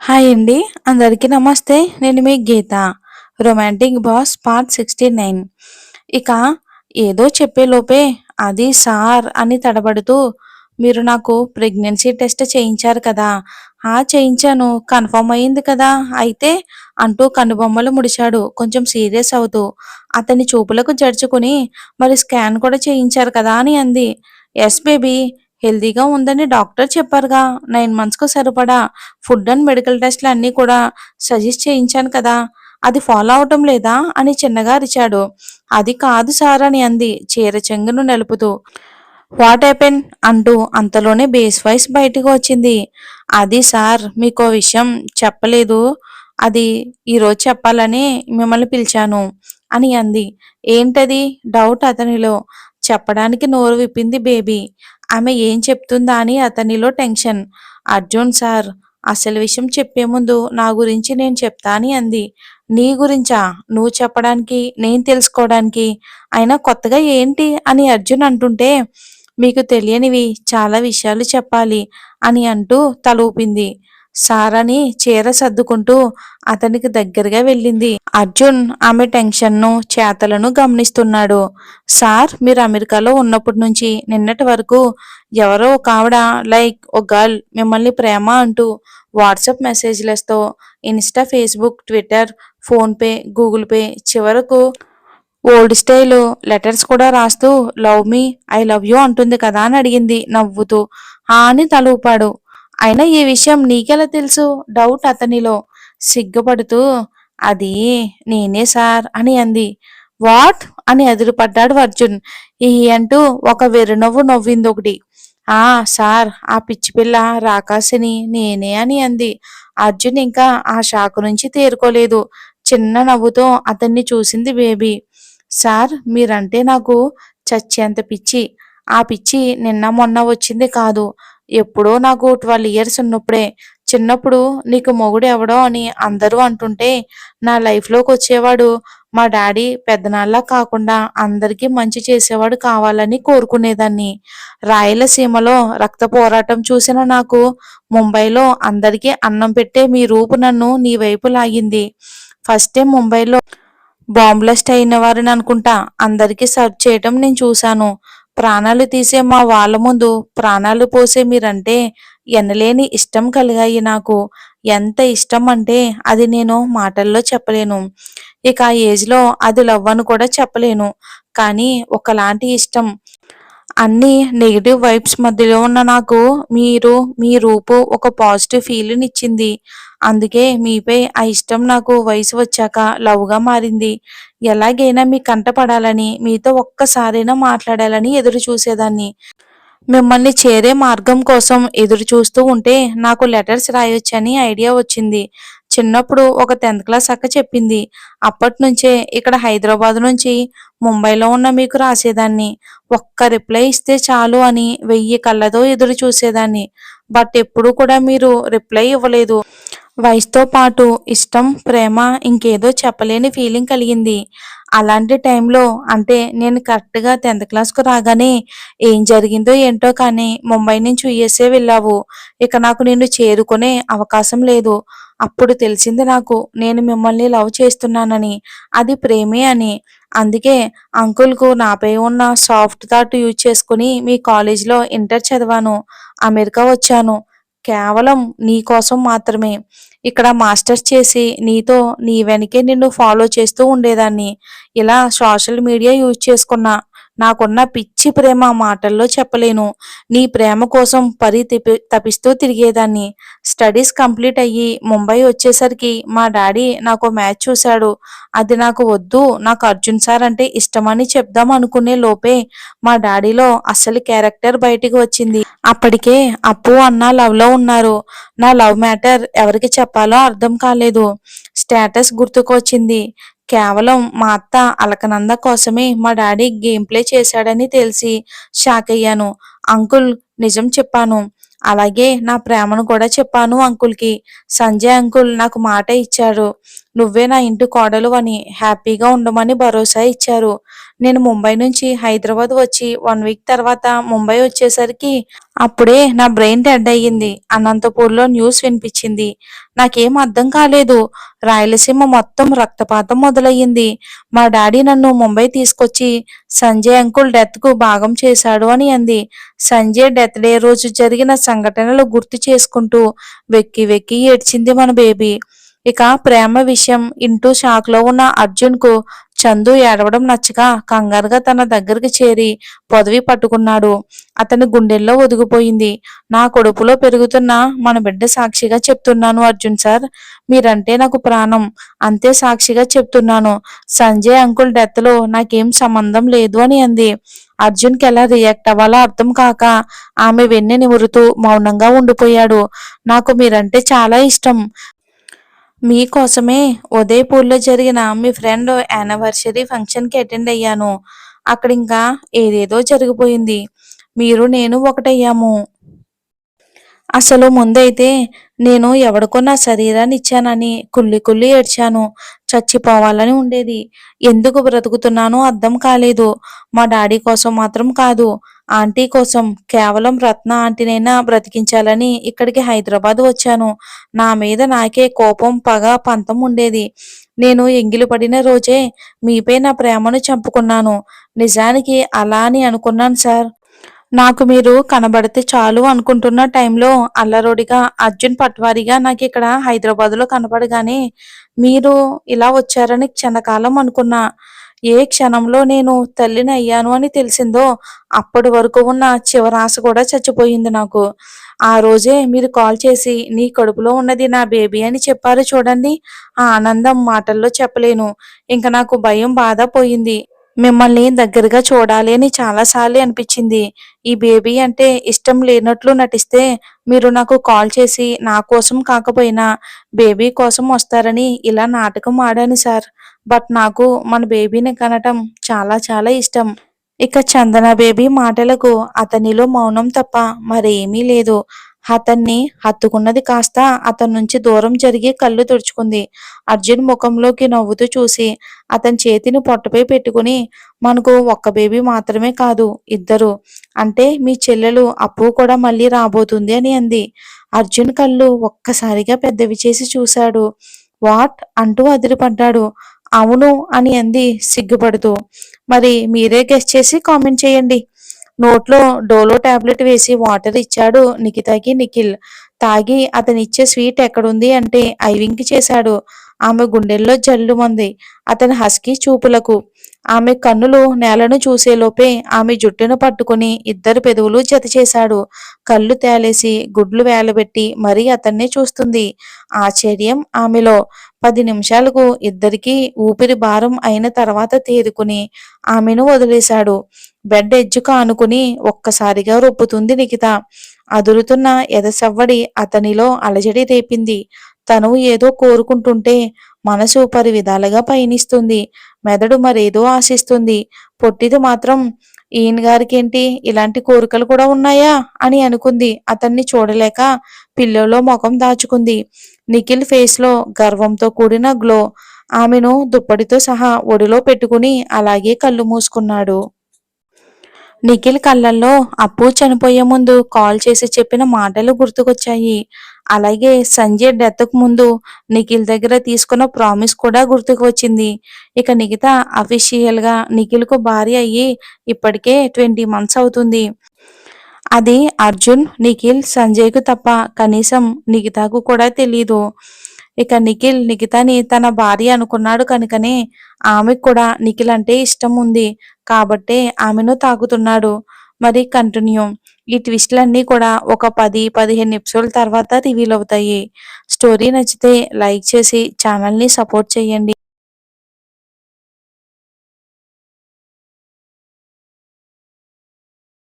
Hi అండి. అందరికీ నమస్తే. నేను మీ గీత. Romantic boss part 69. ఇక ఏదో చెప్పేలోపే అది సార్ అని తడబడుతూ, మీరు నాకు ప్రెగ్నెన్సీ టెస్ట్ చేయించారు కదా! చేయించాను. కన్ఫర్మ్ అయింది కదా! అయితే అంటూ కనుబొమ్మలు ముడిచాడు కొంచెం సీరియస్ అవుతూ. అతని చూపులకు జడుచుకుని, మరి స్కాన్ కూడా చేయించారు కదా అని అంది. Yes baby. హెల్తీగా ఉందని డాక్టర్ చెప్పారుగా. 9 మంత్స్‌కు సరిపడా ఫుడ్ అండ్ మెడికల్ టెస్ట్‌లు అన్నీ కూడా సజెస్ట్ చేయించాను కదా! అది ఫాలో అవ్వటం లేదా? అని చిన్నగా అరిచాడు. అది కాదు సార్ అని అంది చీర చెంగును నలుపుతూ. What happen? అంటూ అంతలోనే బేస్ వాయిస్ బయటకు వచ్చింది. అది సార్ మీకో విషయం చెప్పలేదు. అది ఈరోజు చెప్పాలని మిమ్మల్ని పిలిచాను అని అంది. ఏంటది? డౌట్ అతనిలో. చెప్పడానికి నోరు విప్పింది బేబీ. ఆమె ఏం చెప్తుందా అని అతనిలో టెన్షన్. అర్జున్ సార్, అసలు విషయం చెప్పే ముందు నా గురించి నేను చెప్తా అని అంది. నీ గురించా? నువ్వు చెప్పడానికి, నేను తెలుసుకోవడానికి? అయినా కొత్తగా ఏంటి అని అర్జున్ అంటుంటే, మీకు తెలియనివి చాలా విషయాలు చెప్పాలి అని అంటూ తల ఊపింది. సార్ అని చీర సర్దుకుంటూ అతనికి దగ్గరగా వెళ్ళింది. అర్జున్ ఆమె టెన్షన్ను, చేతలను గమనిస్తున్నాడు. సార్, మీరు అమెరికాలో ఉన్నప్పటి నుంచి నిన్నటి వరకు ఎవరో ఒక ఆవిడ లైక్ ఓ గర్ల్ మిమ్మల్ని ప్రేమ అంటూ వాట్సాప్ మెసేజ్లతో Insta, Facebook, Twitter, PhonePe, Google Pay చివరకు ఓల్డ్ స్టైలు లెటర్స్ కూడా రాస్తూ love me, I love you అంటుంది కదా అని అడిగింది నవ్వుతూ. అని తల ఊపాడు. అయినా ఈ విషయం నీకెలా తెలుసు? డౌట్ అతనిలో. సిగ్గుపడుతూ అది నేనే సార్ అని అంది. వాట్? అని అదిరిపడ్డాడు అర్జున్. అంటూ ఒక వెర్రినవ్వు నవ్విందొకటి. సార్, ఆ పిచ్చి పిల్ల రాకాసిని నేనే అని అంది. అర్జున్ ఇంకా ఆ షాక్ నుంచి తేరుకోలేదు. చిన్న నవ్వుతో అతన్ని చూసింది బేబీ. సార్, మీరంటే నాకు చచ్చేంత పిచ్చి. ఆ పిచ్చి నిన్న మొన్న వచ్చింది కాదు. ఎప్పుడో నాకు 12 ఇయర్స్ ఉన్నప్పుడే. చిన్నప్పుడు నీకు మొగుడు ఎవడో అని అందరూ అంటుంటే నా లైఫ్‌లోకి వచ్చేవాడు మా డాడీ పెదనాన్నలా కాకుండా అందరికీ మంచి చేసేవాడు కావాలని కోరుకునేదాన్ని. రాయలసీమలో రక్త పోరాటం చూసిన నాకు ముంబైలో అందరికీ అన్నం పెట్టే మీ రూపు నన్ను నీ వైపు లాగింది. ఫస్ట్ టైం ముంబైలో బాంబ్ బ్లాస్ట్ అయిన వారిని అనుకుంటా అందరికీ సర్వ్ చేయటం నేను చూశాను. ప్రాణాలు తీసే మా వాళ్ళ ముందు ప్రాణాలు పోసే మీరంటే ఎనలేని ఇష్టం కలిగాయి నాకు. ఎంత ఇష్టం అంటే అది నేను మాటల్లో చెప్పలేను. ఇక ఆ ఏజ్‌లో అది లవ్ అని కూడా చెప్పలేను. కానీ ఒకలాంటి ఇష్టం. అన్ని నెగెటివ్ వైబ్స్ మధ్యలో ఉన్న నాకు మీ రూపు ఒక పాజిటివ్ ఫీల్‌నిచ్చింది. అందుకే మీపై ఆ ఇష్టం నాకు వయసు వచ్చాక లవ్‌గా మారింది. ఎలాగైనా మీ కంట పడాలని, మీతో ఒక్కసారైనా మాట్లాడాలని ఎదురు చూసేదాన్ని. మిమ్మల్ని చేరే మార్గం కోసం ఎదురు చూస్తూ ఉంటే నాకు లెటర్స్ రాయొచ్చని ఐడియా వచ్చింది. చిన్నప్పుడు ఒక 10థ్ క్లాస్ అక్క చెప్పింది. అప్పట్నుంచే ఇక్కడ హైదరాబాద్ నుంచి ముంబైలో ఉన్న మీకు రాసేదాన్ని. ఒక్క రిప్లై ఇస్తే చాలు అని 1000 కళ్ళతో ఎదురు చూసేదాన్ని. బట్ ఎప్పుడూ కూడా మీరు రిప్లై ఇవ్వలేదు. వయసుతో పాటు ఇష్టం, ప్రేమ ఇంకేదో చెప్పలేని ఫీలింగ్ కలిగింది. అలాంటి టైంలో అంటే నేను కరెక్ట్‌గా 10థ్ క్లాస్‌కు రాగానే ఏం జరిగిందో ఏంటో కానీ ముంబై నుంచి యూఎస్ఏ వెళ్ళావు. ఇక నాకు నిన్ను చేరుకునే అవకాశం లేదు. అప్పుడు తెలిసింది నాకు నేను మిమ్మల్ని లవ్ చేస్తున్నానని. అది ప్రేమే అని. అందుకే అంకుల్‌కు నాపై ఉన్న సాఫ్ట్ థాట్ యూజ్ చేసుకొని మీ కాలేజీలో ఇంటర్ చదివాను. అమెరికా వచ్చాను. కేవలం నీ కోసం మాత్రమే. ఇక్కడ మాస్టర్స్ చేసి నీ వెనకే నిన్ను ఫాలో చేస్తూ ఉండేదాన్ని. ఇలా సోషల్ మీడియా యూజ్ చేసుకున్నా. నాకున్న పిచ్చి ప్రేమ మాటల్లో చెప్పలేను. నీ ప్రేమ కోసం తపిస్తూ తిరిగేదాన్ని. స్టడీస్ కంప్లీట్ అయ్యి ముంబై వచ్చేసరికి మా డాడీ నాకో మ్యాచ్ చూశాడు. అది నాకు వద్దు. నాకు అర్జున్ సార్ అంటే ఇష్టమని చెప్దాం అనుకునే లోపే మా డాడీలో అసలు క్యారెక్టర్ బయటికి వచ్చింది. అప్పటికే అప్పు, అన్న లవ్‌లో ఉన్నారు. నా లవ్ మ్యాటర్ ఎవరికి చెప్పాలో అర్థం కాలేదు. స్టేటస్ గుర్తుకొచ్చింది. కేవలం మా అత్త అలకనంద కోసమే మా డాడీ గేమ్ ప్లే చేశాడని తెలిసి షాకయ్యాను. అంకుల్, నిజం చెప్పాను. అలాగే నా ప్రేమను కూడా చెప్పాను అంకుల్‌కి. సంజయ్ అంకుల్ నాకు మాట ఇచ్చారు. నువ్వే నా ఇంటి కోడలు అని హ్యాపీగా ఉండమని భరోసా ఇచ్చారు. నేను ముంబై నుంచి హైదరాబాద్ వచ్చి 1 వీక్ తర్వాత ముంబై వచ్చేసరికి అప్పుడే నా బ్రెయిన్ డెడ్ అయ్యింది. అనంతపూర్‌లో న్యూస్ వినిపించింది. నాకేం అర్థం కాలేదు. రాయలసీమ మొత్తం రక్తపాతం మొదలయ్యింది. మా డాడీ నన్ను ముంబై తీసుకొచ్చి సంజయ్ అంకుల్ డెత్‌కు భాగం చేశాడు అని అంది. సంజయ్ డెత్ డే రోజు జరిగిన సంఘటనలు గుర్తు చేసుకుంటూ వెక్కి వెక్కి ఏడ్చింది మన బేబీ. ఇక ప్రేమ విషయం ఇంటూ షాక్‌లో ఉన్న అర్జున్‌కు చందు ఏడవడం నచ్చక కంగారుగా తన దగ్గరికి చేరి పొదవి పట్టుకున్నాడు. అతని గుండెల్లో ఒదిగిపోయింది. నా కడుపులో పెరుగుతున్న మన బిడ్డ సాక్షిగా చెప్తున్నాను అర్జున్ సార్. మీరంటే నాకు ప్రాణం. అంతే సాక్షిగా చెప్తున్నాను. సంజయ్ అంకుల్ డెత్‌లో నాకేం సంబంధం లేదు అని అంది. అర్జున్‌కి ఎలా రియాక్ట్ అవ్వాలో అర్థం కాక ఆమె వెన్ను నిమురుతూ మౌనంగా ఉండిపోయాడు. నాకు మీరంటే చాలా ఇష్టం. మీకోసమే ఉదయపూర్‌లో జరిగిన మీ ఫ్రెండ్ యానివర్సరీ ఫంక్షన్‌కి అటెండ్ అయ్యాను. అక్కడింకా ఏదేదో జరిగిపోయింది. మీరు నేను ఒకటయ్యాము. అసలు ముందైతే నేను ఎవడికో నా శరీరాన్ని ఇచ్చానని కుళ్ళి కుళ్ళి ఏడ్చాను. చచ్చిపోవాలని ఉండేది. ఎందుకు బ్రతుకుతున్నానో అర్థం కాలేదు. మా డాడీ కోసం మాత్రం కాదు. ఆంటీ కోసం కేవలం రత్న ఆంటీనైనా బ్రతికించాలని ఇక్కడికి హైదరాబాద్ వచ్చాను. నా మీద నాకే కోపం, పగ, పంతం ఉండేది. నేను ఎంగిలి పడిన రోజే మీపై నా ప్రేమను చంపుకున్నాను. నిజానికి అలా అని అనుకున్నాను సార్. నాకు మీరు కనబడితే చాలు అనుకుంటున్న టైంలో అల్లరోడిగా అర్జున్ పట్వారీగా నాకిక్కడ హైదరాబాద్‌లో కనపడగానే మీరు ఇలా వచ్చారని క్షణకాలం అనుకున్నా. ఏ క్షణంలో నేను తల్లిని అయ్యాను అని తెలిసిందో అప్పటి వరకు ఉన్న చివరి ఆశ కూడా చచ్చిపోయింది నాకు. ఆ రోజే మీరు కాల్ చేసి నీ కడుపులో ఉన్నది నా బేబీ అని చెప్పారు చూడండి. ఆ ఆనందం మాటల్లో చెప్పలేను. ఇంక నాకు భయం, బాధ పోయింది. మిమ్మల్ని దగ్గరగా చూడాలి అని చాలా సార్లు అనిపించింది. ఈ బేబీ అంటే ఇష్టం లేనట్లు నటిస్తే మీరు నాకు కాల్ చేసి నా కోసం కాకపోయినా బేబీ కోసం వస్తారని ఇలా నాటకం ఆడాను సార్. బట్ నాకు మన బేబీని కనటం చాలా చాలా ఇష్టం. ఇక చందన బేబీ మాటలకు అతనిలో మౌనం తప్ప మరేమీ లేదు. అతన్ని హత్తుకున్నది కాస్త అతని నుంచి దూరం జరిగి కళ్ళు తుడుచుకుంది. అర్జున్ ముఖంలోకి నవ్వుతూ చూసి అతని చేతిని పొట్టపై పెట్టుకుని మనకు ఒక్క బేబీ మాత్రమే కాదు, ఇద్దరు. అంటే మీ చెల్లెలు అప్పు కూడా మళ్ళీ రాబోతుంది అని అంది. అర్జున్ కళ్ళు ఒక్కసారిగా పెద్దవి చేసి చూశాడు. వాట్ అంటూ అదిరిపడ్డాడు. అవును అని అంది సిగ్గుపడుతూ. మరి మీరే గెస్ చేసి కామెంట్ చేయండి. నోట్లో డోలో టాబ్లెట్ వేసి వాటర్ ఇచ్చాడు నిఖితకి నిఖిల్. తాగి అతనిచ్చే స్వీట్ ఎక్కడుంది అంటే ఐవింకి చేశాడు. ఆమె గుండెల్లో జల్లుమంది అతని హస్కీ చూపులకు. ఆమె కన్నులు నేలను చూసేలోపే ఆమె జుట్టును పట్టుకుని ఇద్దరు పెదవులు జతచేశాడు. కళ్ళు తేలేసి గుడ్లు వేలబెట్టి మరీ అతన్నే చూస్తుంది. ఆశ్చర్యం ఆమెలో. 10 నిమిషాలకు ఇద్దరికీ ఊపిరి భారం అయిన తర్వాత తేరుకుని ఆమెను వదిలేశాడు. బెడ్ ఎడ్జ్‌కు ఆనుకుని ఒక్కసారిగా రొప్పుతుంది నిఖిత. అదురుతున్న ఎదసవ్వడి అతనిలో అలజడి రేపింది. తను ఏదో కోరుకుంటుంటే మనసు పరివిధాలుగా పయనిస్తుంది. మెదడు మరేదో ఆశిస్తుంది. పొట్టిది మాత్రం ఈయన గారికేంటి ఇలాంటి కోరికలు కూడా ఉన్నాయా అని అనుకుంది. అతన్ని చూడలేక పిల్లోలో ముఖం దాచుకుంది. నిఖిల్ ఫేస్‌లో గర్వంతో కూడిన గ్లో. ఆమెను దుప్పటితో సహా ఒడిలో పెట్టుకుని అలాగే కళ్ళు మూసుకున్నాడు. నిఖిల్ కళ్ళల్లో అప్పు చనిపోయే ముందు కాల్ చేసి చెప్పిన మాటలు గుర్తుకొచ్చాయి. అలాగే సంజయ్ డెత్‌కు ముందు నిఖిల్ దగ్గర తీసుకున్న ప్రామిస్ కూడా గుర్తుకు వచ్చింది. ఇక నిఖిత అఫీషియల్‌గా నిఖిల్‌కు భార్య అయ్యి ఇప్పటికే 20 మంత్స్ అవుతుంది. అది అర్జున్, నిఖిల్, సంజయ్‌కు తప్ప కనీసం నిఖితకు కూడా తెలీదు. ఇక నిఖిల్ నిఖితని తన భార్య అనుకున్నాడు కనుకనే ఆమెకు కూడా నిఖిల్ అంటే ఇష్టం ఉంది. కాబట్టే ఆమెను తాకుతున్నాడు. మరి కంటిన్యూ. ఈ ట్విస్ట్‌లన్నీ కూడా ఒక 10, 15 ఎపిసోడ్‌ల తర్వాత రివీల్ అవుతాయి. స్టోరీ నచ్చితే లైక్ చేసి ఛానల్‌ని సపోర్ట్ చేయండి.